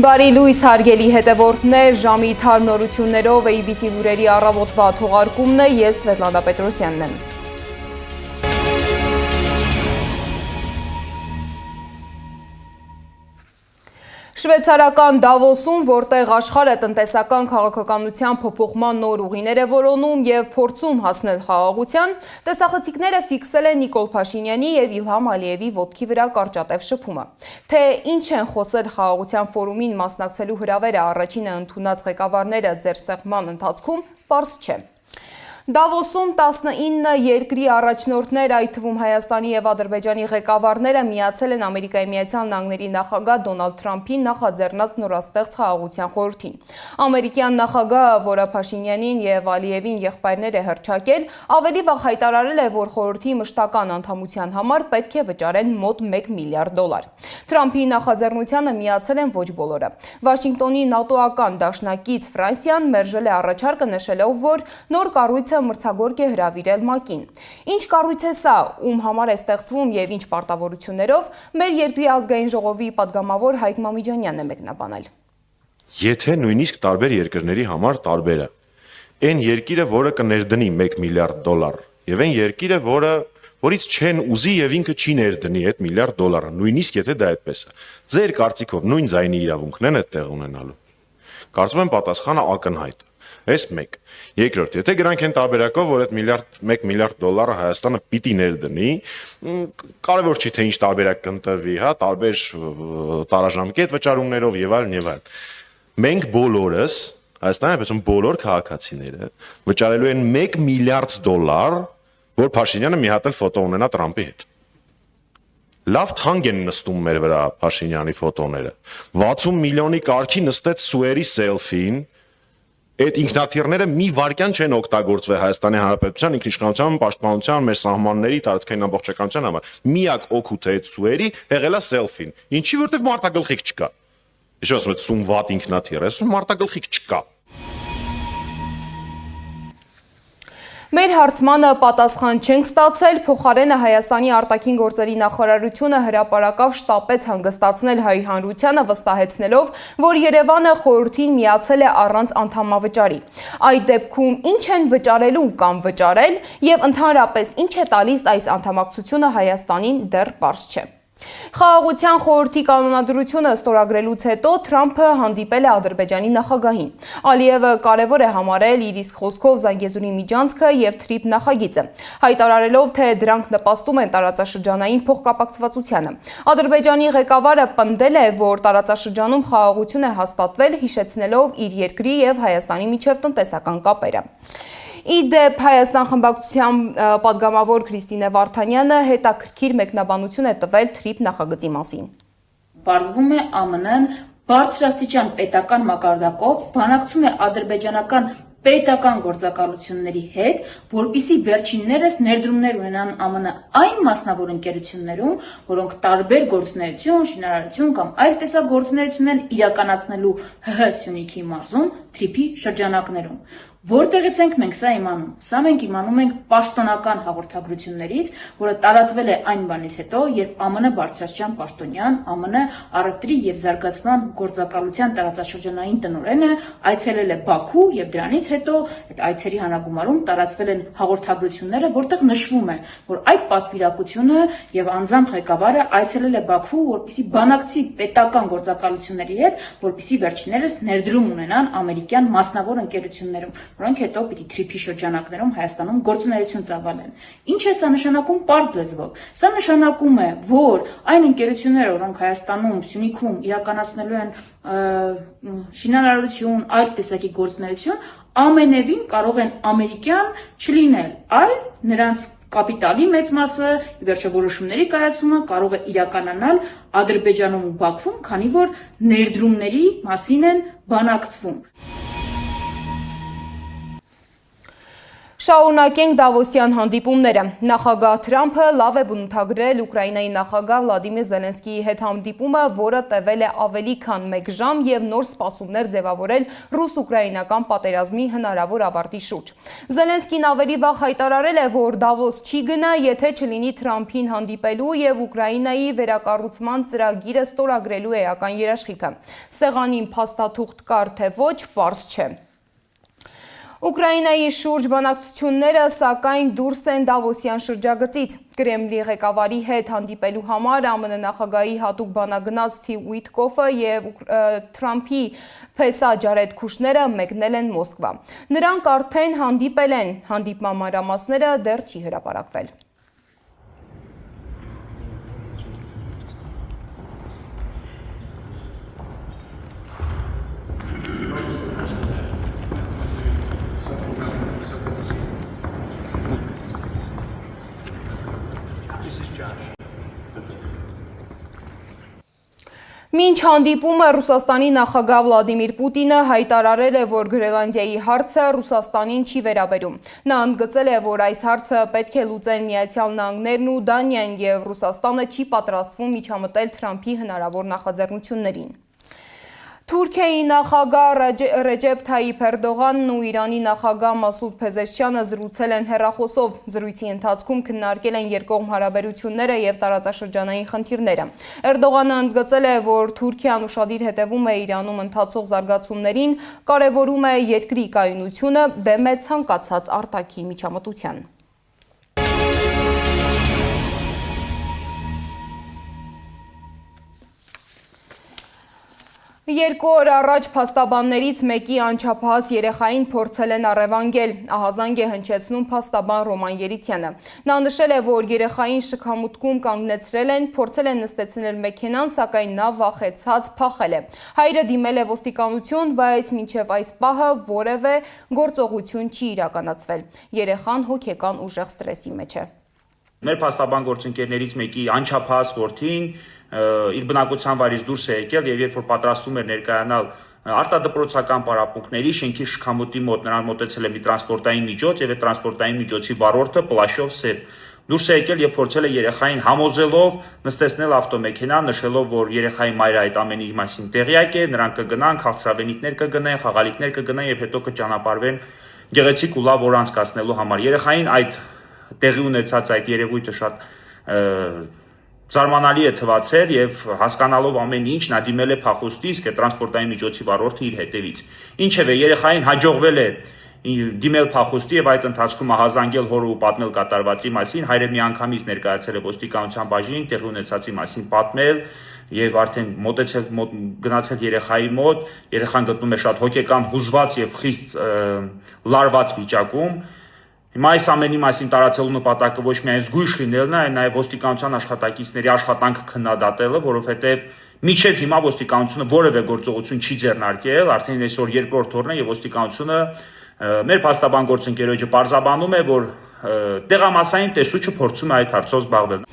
Բարի լույս հարգելի հետևորդներ, ժամի թարմ նորություններով ABC լուրերի առավոտվա թողարկումն է, ես Սվետլանա Պետրոսյանն եմ։ Շվեցարական Դավոսում, որտեղ աշխարհը տնտեսական քաղաքականության փոփոխման նոր ուղիներ է որոնում եւ փորձում հասնել խաղաղության, տեսախցիկները ֆիքսել են Նիկոլ Փաշինյանի եւ Իլհամ Ալիևի ոտքի վրա կարճատև շփումը։ Թե ինչ են խոսել խաղաղության ֆորումին մասնակցելու հրավերը առաջինը ընդունած ղեկավարները ձեռսեղման ընթացքում, պարզ չէ։ Դավոսում 19 երկրի առաջնորդներ, այդ թվում Հայաստանի եւ Ադրբեջանի ղեկավարները միացել են Ամերիկայի Միացյալ Նահանգների նախագահ Դոնալդ Թրամփի նախաձեռնած նորաստեղծ խաղաղության խորհրդին։ Ամերիկյան նախագահը, որը Փաշինյանին եւ Ալիևին եղբայրներ է հռչակել, ավելի վաղ հայտարարել է, որ խորհրդի մշտական անդամության համար պետք է վճարեն մոտ $1 միլիարդ։ Թրամփի նախաձեռնությանը միացել են ոչ բոլորը։ Վաշինգտոնի նատոական դաշնակից Ֆրանսիան մերժել է առաջարկը, նշելով, որ նոր կառույցը մրցագորգ է հրավիրել ՄԱԿ-ին։ Ինչ կառույց է սա, ում համար է ստեղծվում եւ ինչ պարտավորություններով, մեր երկրի ազգային ժողովի падգամավոր Հայկ Մամիջանյանն է մեկնաբանել։ Եթե նույնիսկ տարբեր երկրների համար տարբեր է, այն երկիրը, որը կներդնի $1 միլիարդ, եւ այն երկիրը, որից չեն ուզի եւ ինքը չի ներդնի այդ $1 միլիարդ, նույնիսկ եթե դա այդպես է։ Ձեր կարծիքով նույն ձայնի իրավունքն են այդտեղ ունենալու։ Կարծում եմ պատասխանը ակնհայտ է։ Այս մեկ։ Երկրորդ, եթե գրանք են տարբերակով, որ այդ $1 միլիարդ Հայաստանը պիտի ներդնի, կարևոր չի թե ինչ տարբերակ կընտրվի, հա, տարբեր տարաժամկետ վճարումներով եւ այլն եւ այլն։ Մենք բոլորս, Հայաստանի պետություն բոլոր քաղաքացիները վճարելու են $1 միլիարդ, որ Փաշինյանը մի հատ էլ ֆոտո ունենա Տրամփի հետ։ Լավ թանկ են նստում մեր վրա Փաշինյանի ֆոտոները։ 60 միլիոնի կարգի նստեց Սուերի սելֆին։ Այդ ինքնաթիռները մի վայրկյան չեն օգտագործվել Հայաստանի Հանրապետության ինքնիշխանության, պաշտպանության, մեր սահմանների, տարածքային ամբողջականության համար։ Միակ օգուտը այդ Սուերի եղել է սելֆին։ Ինչի, որտեվ մարտագլխիկ չկա։ Ինչ ասում եք, սումվատ ինքնաթիռ, այսօր մարտագլխիկ չկա։ Մեր հարցմանը պատասխան չենք ստացել, փոխարենը Հայաստանի արտաքին գործերի նախարարությունը հրապարակավ շտապեց հանգստացնել հայ հանրությանը, վստահեցնելով, որ Երևանը խորհրդին միացել է առանց անդամավճարի։ Այդ դեպքում ինչ են վճարելու կամ վճարել եւ ընդհանրապես ինչ է տալիս այս անդամակցությունը Հայաստանին, դեռ պարզ չէ։ Խաղաղության խորհրդի կանոնադրությունը ստորագրելուց հետո Թրամփը հանդիպել է Ադրբեջանի նախագահին։ Ալիևը կարևոր է համարել իր իսկ խոսքով Զանգեզուրի միջանցքը եւ թրիփ նախագիծը, հայտարարելով, թե դրանք նպաստում են տարածաշրջանային փոխկապակցվածությանը։ Ադրբեջանի ղեկավարը պնդել է, որ տարածաշրջանում խաղաղություն է հաստատվել, հիշեցնելով իր երկրի եւ Հայաստանի միջև տնտեսական կապերը։ Իդեպ Հայաստան խմբակցության падգամավոր Քրիստինե Վարդանյանը հետաքրքիր մեկնաբանություն է տվել թրիփ նախագծի մասին։ Պարզվում է ԱՄՆ-ն բարձրաստիճան պետական մակարդակով բանակցում է ադրբեջանական պետական գործակալությունների հետ, որպիսի վերջիններս ներդրումներ ունենան ԱՄՆ այն մասնավոր ընկերություններում, որոնք տարբեր գործունեություն, շինարարություն կամ այլ տեսակ գործունեություն են իրականացնելու ՀՀ Սյունիքի մարզում թրիփի շրջանակներում։ Որտեղից ենք մենք սա իմանում։ Սա մենք իմանում ենք պաշտոնական հաղորդագրություններից, որը տարածվել է այն բանից հետո, երբ ԱՄՆ բարձրաստիճան պաշտոնյան, ԱՄՆ առևտրի եւ զարգացման գործակալության տարածաշրջանային տնօրենը այցելել է Բաքու եւ դրանից հետո այդ այցերի հանրագումարում տարածվել են հաղորդագրությունները, որտեղ նշվում է, որ այդ պատվիրակությունը եւ անձամբ ղեկավարը այցելել է Բաքու, որպեսզի բանակցի պետական գործակալությունների հետ, որպեսզի վերջիններս ներդրում ունենան ամերիկյան մասնավոր ընկերություններում, որոնք հետո պիտի թրիփի շրջանակներում Հայաստանում գործունեություն ծավալեն։ Ինչ է սա նշանակում պարզ լեզվով։ Սա նշանակում է, որ այն ընկերությունները, որոնք Հայաստանում, Սյունիքում իրականացնելու են շինարարություն, այլ տեսակի գործունեություն, ամենևին կարող են ամերիկյան չլինել, այլ նրանց կապիտալի մեծ մասը, ի վերջո որոշումների կայացումը կարող է իրականանալ Ադրբեջանում ու Բաքվում, քանի որ ներդրումների մասին են բանակցվում։ Շարունակենք Դավոսյան հանդիպումները։ Նախագահ Թրամփը լավ է բնութագրել Ուկրաինայի նախագահ Վլադիմիր Զելենսկիի հետ հանդիպումը, որը տևել է ավելի քան 1 ժամ եւ նոր սպասումներ ձևավորել ռուս-ուկրաինական պատերազմի հնարավոր ավարտի շուրջ։ Զելենսկին ավելի վաղ հայտարարել է, որ Դավոս չի գնա, եթե չլինի Թրամփին հանդիպելու եւ Ուկրաինայի վերակառուցման ծրագիրը ստորագրելու էական երաշխիքը։ Սեղանին փաստաթուղթ կար, թե ոչ, պարզ չէ։ Ուկրաինայի շուրջ բանակցությունները սակայն դուրս են Դավոսյան շրջագծից։ Կրեմլի ղեկավարի հետ հանդիպելու համար ԱՄՆ նախագահի հատուկ բանագնաց Սթիվ Ուիթկոֆը եւ Թրամփի փեսա Ջարեդ Քուշները մեկնել են Մոսկվա։ Նրանք արդեն հանդիպել են, հանդիպման մանրամասները դեռ չի հրապարակվել։ Մինչ հանդիպումը Ռուսաստանի նախագահ Վլադիմիր Պուտինը հայտարարել է, որ Գրենլանդիայի հարցը Ռուսաստանին չի վերաբերում։ Նա ընդգծել է, որ այս հարցը պետք է լուծեն Միացյալ Նահանգներն ու Դանիան եւ Ռուսաստանը չի պատրաստվում միջամտել Թրամփի հնարավոր նախաձեռնություններին։ Թուրքիայի նախագահ Ռեջեփ Թայիփ Էրդողանն ու Իրանի նախագահ Մասուդ Փեզեշքյանը զրուցել են հեռախոսով։ Զրույցի ընթացքում քննարկել են երկկողմ հարաբերությունները եւ տարածաշրջանային խնդիրները։ Էրդողանը ընդգծել է, որ Թուրքիան ուշադիր հետևում է Իրանում ընթացող զարգացումներին, կարևորում է երկրի կայունությունը, դեմ է ցանկացած արտաքին միջամտության։ Երկու օր առաջ փաստաբաններից մեկի անչափահաս երեխային փորձել են առևանգել, ահազանգ է հնչեցնում փաստաբան Ռոման Երիցյանը։ Նա նշել է, որ երեխային շքամուտքում կանգնեցրել են, փորձել են նստեցնել մեքենան, սակայն նա վախեցած փախել է։ Հայրը դիմել է ոստիկանություն, բայց մինչև այս պահը որևէ գործողություն չի իրականացվել։ Երեխան հոգեկան ուժեղ ստրեսի մեջ է։ Մեր փաստաբան գործընկերներից մեկի անչափահաս որդին իր բնակության վայրից դուրս է եկել եւ երբ որ պատրաստում էր ներկայանալ արտադպրոցական պարապմունքների շենքի շքամուտի մոտ նրան մոտեցել է մի տրանսպորտային միջոց եւ այդ տրանսպորտային միջոցի վարորդը պլաշով սև դուրս է եկել եւ փորձել է երեխային համոզելով նստեցնել ավտոմեքենա, նշելով որ երեխայի մայրը այդ ամենի մասին տեղյակ է, նրանք կգնան, քաղցրավենիքներ կգնեն, խաղալիքներ կգնեն եւ հետո կճանապարհվեն գեղեցիկ ու լավ օր անցկացնելու համար։ Երեխային այդ տեղի ունեցած այդ երևույթը շատ զարմանալի է թվացել եւ հասկանալով ամեն ինչ նա դիմել է փախուստի, իսկ տրանսպորտային միջոցի վարորդը իր հետևից։ Ինչևէ, երեխային հաջողվել է դիմել փախուստի եւ այդ ընթացքում ահազանգել հորը ու պատմել կատարվածի մասին, հայրը միանգամից ներկայացել է ոստիկանության բաժին, տեղի ունեցածի մասին պատմել եւ արդեն գնացել երեխայի մոտ, երեխան գտնում է շատ հոգեկան հուզված եւ խիստ լարված վիճակում։ Հիմա այս ամենի մասին տարածելու նպատակը ոչ միայն զգույշ լինելն է, այլ նաև ոստիկանության աշխատակիցների աշխատանքը քննադատելը, որովհետև մինչև հիմա ոստիկանությունը որևէ գործողություն չի ձեռնարկել, արդեն այսօր երկրորդ օրն է եւ ոստիկանությունը մեր փաստաբան գործընկերոջը պարզաբանում է, որ տեղամասային տեսուչը փորձում է այդ հարցով զբաղվել։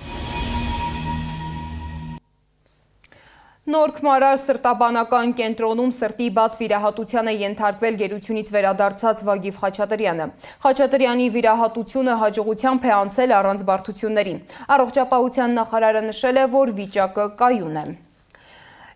Նորք-Մարար սրտաբանական կենտրոնում սրտի բաց վիրահատության է ենթարկվել գերությունից վերադարձած Վագիվ Խաչատրյանը։ Խաչատրյանի վիրահատությունը հաջողությամբ է անցել առանց բարդությունների։ Առողջապահության նախարարը նշել է, որ վիճակը կայուն է։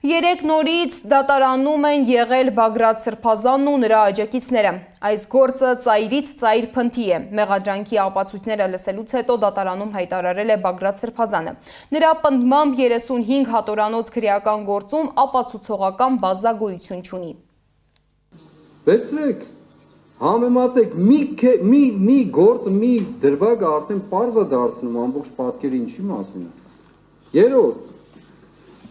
Երեք նորից դատարանում են եղել Բագրատ Սրբազանն ու նրա աջակիցները։ Այս գործը ծայրից ծայր փնթի է։ Մեղադրանքի ապացույցները լսելուց հետո դատարանում հայտարարել է Բագրատ Սրբազանը։ Նրա պնդմամբ 35 հատորանոց քրեական գործում ապացուցողական բազա գոյություն չունի։ Վերցրեք, համեմատեք մի գործ, մի դրվագ արդեն պարզ է դարձնում ամբողջ պատկերը ինչի մասին։ Երրորդ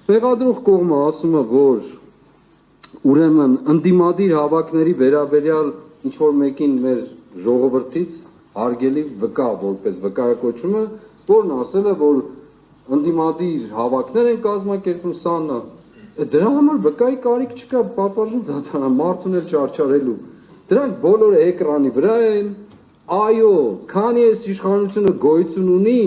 Մեղադրող կողմը ասում է, որ ուրեմն ընդդիմադիր հավաքների վերաբերյալ ինչ-որ մեկին մեր ժողովրդից հարգելի վկա, որպես վկայակոչում է, որն ասել է, որ ընդդիմադիր հավաքներ են կազմակերպում սաննա, դրա համար վկայի կարիք չկա, պատվարժան դատարան, մարդուն էլ չարչարելու, դրանք բոլորը էկրանի վրա են, այո, քանի այս իշխանությունը գոյություն ունի,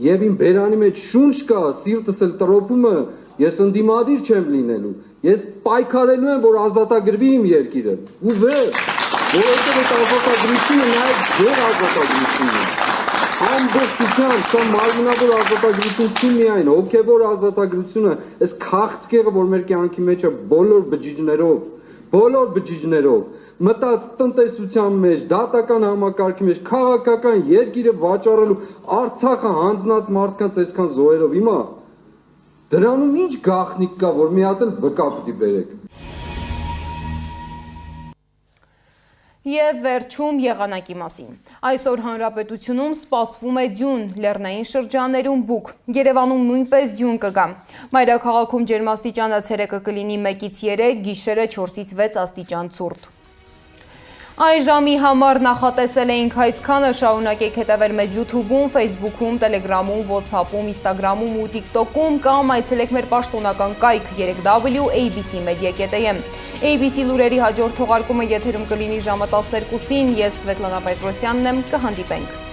եւ իմ բերանի մեջ շունչ կա, սիրտս էլ տրոփում է, ես ընդդիմադիր չեմ լինելու, Ես պայքարելու եմ, որ ազատագրվի իմ երկիրը։ Ու վերջ, որովհետև այդ ազատագրությունը նաև ձեր ազատագրությունն է։ Ամբողջությամբ սա մարմնավոր ազատագրություն չի միայն, հոգևոր ազատագրությունը, այս քաղցկեղը, որ մեր կյանքի մեջ է բոլոր բջիջներով, մտած տնտեսության մեջ, դատական համակարգի մեջ, քաղաքական երկիրը վաճառելու, Արցախը հանձնած մարդկանց այսքան զոհերով, հիմա դրանում ինչ գաղտնիք կա, որ մի հատ էլ վկա պիտի բերեք։ Եվ վերջում եղանակի մասին։ Այսօր հանրապետությունում սպասվում է ձյուն, լեռնային շրջաններում բուք, Երևանում նույնպես ձյուն կգա։ Մայրաքաղաքում ջերմաստիճանը ցերեկը կլինի 1-ից 3, գիշերը 4-ից 6 աստիճան ցուրտ։ Այս ժամի համար նախատեսել էինք այսքանը, շարունակեք հետևել մեզ YouTube-ում, Facebook-ում, Telegram-ում, WhatsApp-ում, Instagram-ում ու TikTok-ում կամ այցելեք մեր պաշտոնական կայք www.abc-media.am։ ABC լուրերի հաջորդ թողարկումը եթերում կլինի ժամը 12-ին, ես Սվետլանա Պետրոսյանն եմ, կհանդիպենք։